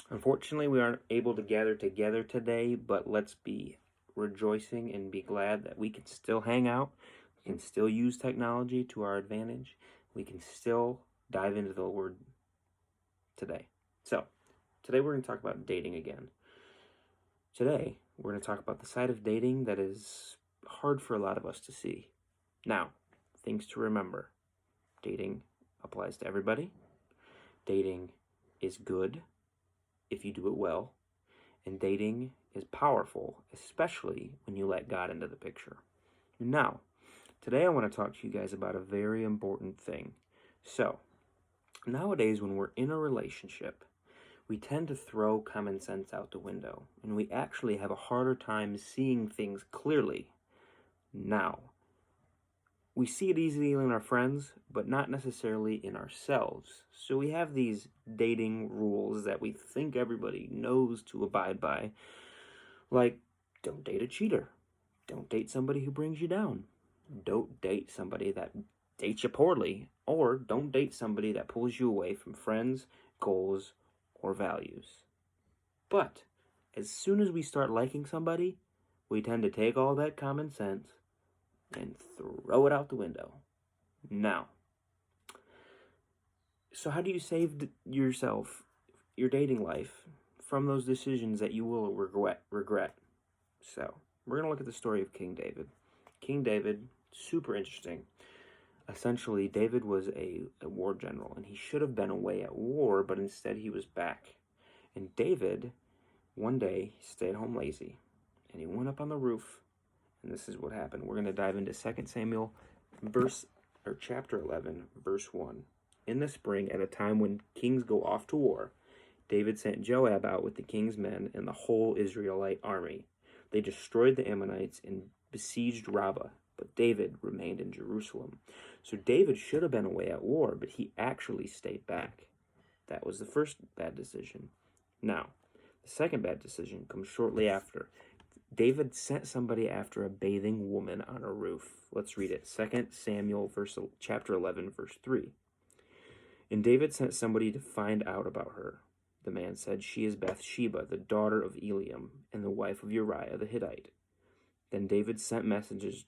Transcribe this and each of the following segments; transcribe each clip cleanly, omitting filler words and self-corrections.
Unfortunately, we aren't able to gather together today, but let's be rejoicing and be glad that we can still hang out. We can still use technology to our advantage. We can still dive into the Word today. So, today we're going to talk about dating again. Today, we're going to talk about the side of dating that is hard for a lot of us to see. Now, things to remember. Dating applies to everybody. Dating is good if you do it well. And dating is powerful, especially when you let God into the picture. Now, today I want to talk to you guys about a very important thing. So, nowadays when we're in a relationship, we tend to throw common sense out the window, and we actually have a harder time seeing things clearly. Now, we see it easily in our friends, but not necessarily in ourselves. So we have these dating rules that we think everybody knows to abide by, like don't date a cheater, don't date somebody who brings you down, don't date somebody that dates you poorly, or don't date somebody that pulls you away from friends, goals, or values. But as soon as we start liking somebody, we tend to take all that common sense and throw it out the window. Now, so how do you save yourself, your dating life, from those decisions that you will regret? So, we're going to look at the story of King David. King David, super interesting. Essentially, David was a war general, and he should have been away at war, but instead he was back. And David, one day, he stayed home lazy, and he went up on the roof, and this is what happened. We're going to dive into 2 Samuel chapter 11, verse 1. In the spring, at a time when kings go off to war, David sent Joab out with the king's men and the whole Israelite army. They destroyed the Ammonites and besieged Rabbah, but David remained in Jerusalem. So David should have been away at war, but he actually stayed back. That was the first bad decision. Now, the second bad decision comes shortly after. David sent somebody after a bathing woman on a roof. Let's read it. 2 Samuel chapter 11, verse 3. And David sent somebody to find out about her. The man said, "She is Bathsheba, the daughter of Eliam, and the wife of Uriah the Hittite." Then David sent messengers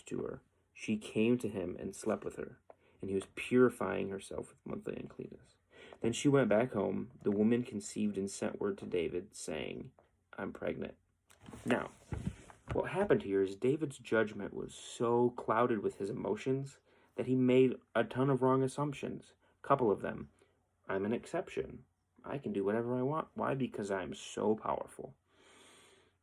to her. She came to him and slept with her, and he was purifying herself with monthly uncleanness. Then she went back home. The woman conceived and sent word to David, saying, "I'm pregnant." Now, what happened here is David's judgment was so clouded with his emotions that he made a ton of wrong assumptions. A couple of them. I'm an exception. I can do whatever I want. Why? Because I'm so powerful.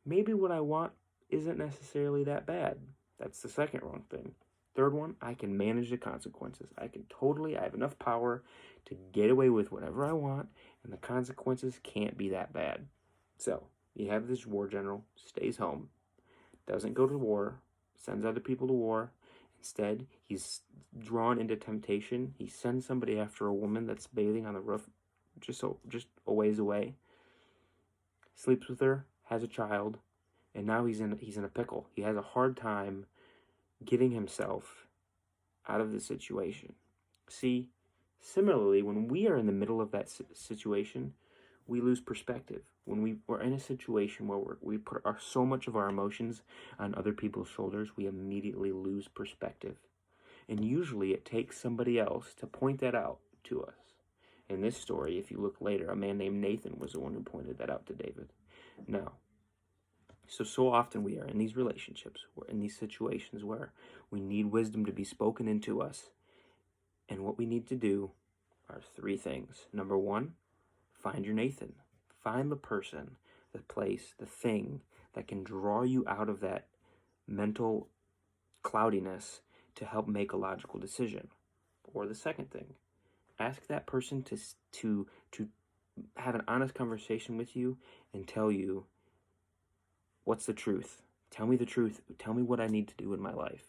Maybe what I want isn't necessarily that bad. That's the second wrong thing. Third one, I can manage the consequences. I have enough power to get away with whatever I want, and the consequences can't be that bad. So, you have this war general, stays home, doesn't go to war, sends other people to war. Instead, he's drawn into temptation. He sends somebody after a woman that's bathing on the roof just a ways away, sleeps with her, has a child, and now he's in a pickle. He has a hard time getting himself out of the situation. See, similarly, when we are in the middle of that situation, we lose perspective. When we're in a situation where we put so much of our emotions on other people's shoulders, we immediately lose perspective. And usually it takes somebody else to point that out to us. In this story, if you look later, a man named Nathan was the one who pointed that out to David. Now, so often we are in these relationships, we're in these situations where we need wisdom to be spoken into us. And what we need to do are three things. Number one, find your Nathan. Find the person, the place, the thing that can draw you out of that mental cloudiness to help make a logical decision. Or the second thing, ask that person to have an honest conversation with you and tell you, what's the truth? Tell me the truth. Tell me what I need to do in my life.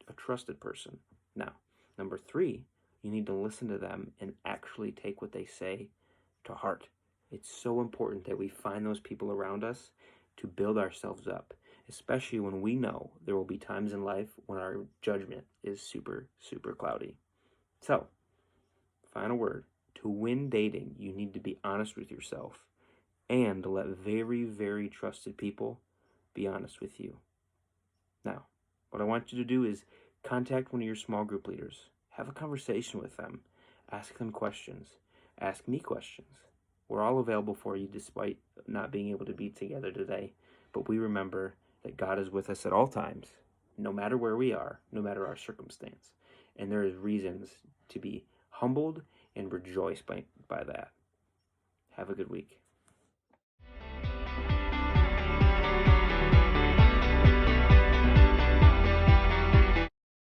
A trusted person. Now, number three, you need to listen to them and actually take what they say to heart. It's so important that we find those people around us to build ourselves up, especially when we know there will be times in life when our judgment is super, super cloudy. So, final word. To win dating, you need to be honest with yourself. and let very, very trusted people be honest with you. Now, what I want you to do is contact one of your small group leaders. Have a conversation with them. Ask them questions. Ask me questions. We're all available for you despite not being able to be together today. But we remember that God is with us at all times, no matter where we are, no matter our circumstance. And there is reasons to be humbled and rejoiced by that. Have a good week.